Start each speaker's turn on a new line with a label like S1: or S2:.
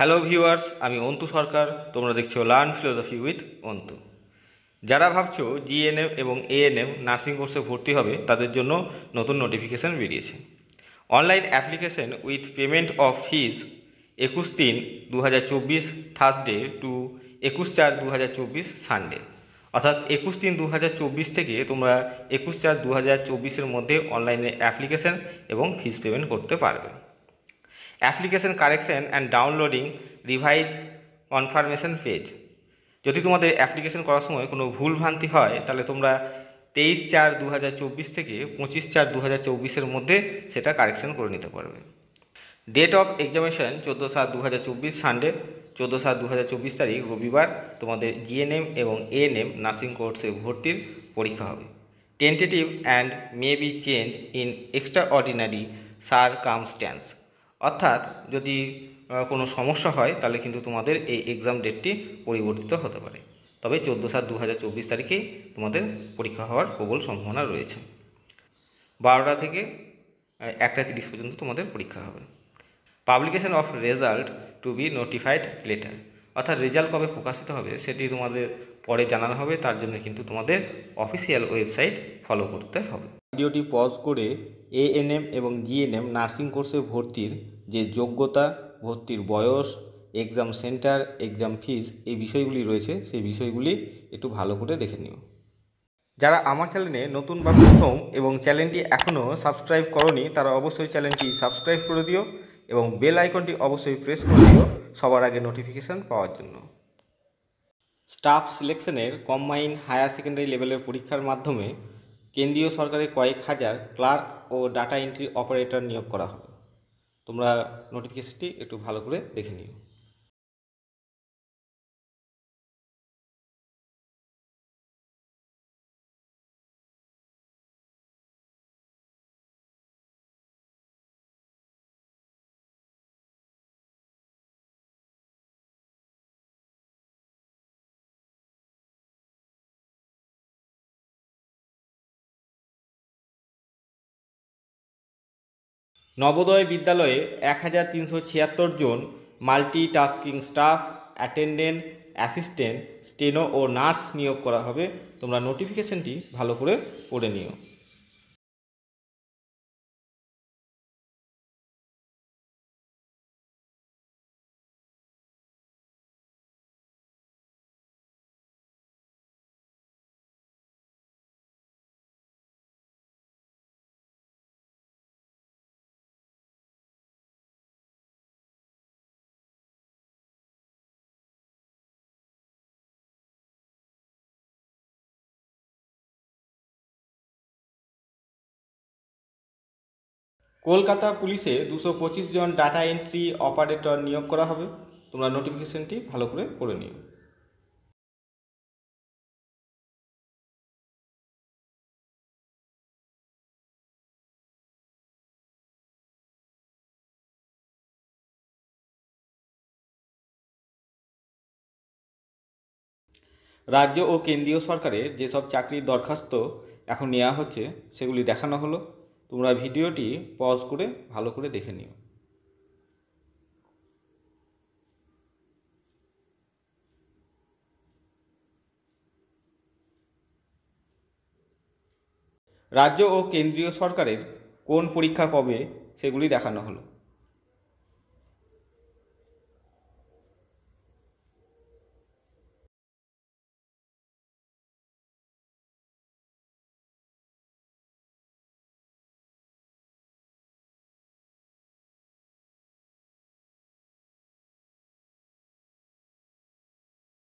S1: Hello viewers, আমি অন্তু সরকার। তোমরা দেখছো লার্ন ফিলোসফি উইথ অন্তু। যারা ভাবছো জিএনএম এবং এএনএম নার্সিং কোর্সে ভর্তি হবে, তাদের জন্য নতুন নোটিফিকেশান বেরিয়েছে। Online application with payment of fees 21/3/2024 Thursday to 21/4/2024 Sunday. অর্থাৎ 21/3/2024 থেকে তোমরা 21/4/2024 মধ্যে অনলাইনে অ্যাপ্লিকেশন এবং ফিজ পেমেন্ট করতে পারবে। Application correction and downloading revise confirmation page. যদি তোমাদের অ্যাপ্লিকেশন করার সময় কোনো ভুলভ্রান্তি হয়, তাহলে তোমরা 23/4/2024 থেকে 25/4/2024 মধ্যে সেটা কারেকশন করে নিতে পারবে। ডেট অফ এক্সামিনেশন 14/7/2024 সানডে, 14/7/2024 তারিখ রবিবার তোমাদের জিএনএম এবং এএনএম নার্সিং কোর্সে ভর্তির পরীক্ষা হবে। Tentative and may be change in extra ordinary circumstance. অর্থাৎ যদি কোনো সমস্যা হয়, তাহলে কিন্তু তোমাদের এই এক্সাম ডেটটি পরিবর্তিত হতে পারে। তবে 14/7/2024 তারিখেই তোমাদের পরীক্ষা হওয়ার প্রবল সম্ভাবনা রয়েছে। 12টা থেকে 1টা 30 পর্যন্ত তোমাদের পরীক্ষা হবে। Publication of result to be notified later. অর্থাৎ রেজাল্ট কবে প্রকাশিত হবে সেটি তোমাদের পরে জানানো হবে। তার জন্য কিন্তু তোমাদের অফিসিয়াল ওয়েবসাইট ফলো করতে হবে। ভিডিওটি পজ করে এএনএম এবং জিএনএম নার্সিং কোর্সে ভর্তির যে যোগ্যতা, ভর্তির বয়স, এক্সাম সেন্টার, এক্সাম ফিস, এই বিষয়গুলি রয়েছে, সেই বিষয়গুলি একটু ভালো করে দেখে নিও। যারা আমার চ্যানেলে নতুন বা প্রথম এবং চ্যানেলটি এখনও সাবস্ক্রাইব করনি, তারা অবশ্যই চ্যানেলটি সাবস্ক্রাইব করে দিও এবং বেল আইকনটি অবশ্যই প্রেস করে দিও সবার আগে নোটিফিকেশান পাওয়ার জন্য। স্টাফ সিলেকশনের কম্বাইন্ড হায়ার সেকেন্ডারি লেভেলের পরীক্ষার মাধ্যমে কেন্দ্রীয় সরকারের কয়েক হাজার ক্লার্ক ও ডাটা এন্ট্রি অপারেটর নিয়োগ করা হবে। তোমরা নোটিফিকেশনটি একটু ভালো করে দেখে নিও। নবোদয় বিদ্যালয়ে 1376 জন multitasking staff, attendant, assistant, steno ও নার্স নিয়োগ করা হবে। তোমরা নোটিফিকেশনটি ভালো করে পড়ে নিও। কলকাতা পুলিশে 225 জন ডাটা এন্ট্রি অপারেটর নিয়োগ করা হবে। তোমরা নোটিফিকেশনটি ভালো করে পড়ে নিও। রাজ্য ও কেন্দ্রীয় সরকারের যেসব চাকরির দরখাস্ত এখন নেওয়া হচ্ছে, সেগুলি দেখানো হলো। তোমরা ভিডিওটি পজ করে ভালো করে দেখে নিও। রাজ্য ও কেন্দ্রীয় সরকারের কোন পরীক্ষা কবে, সেগুলি দেখানো হলো।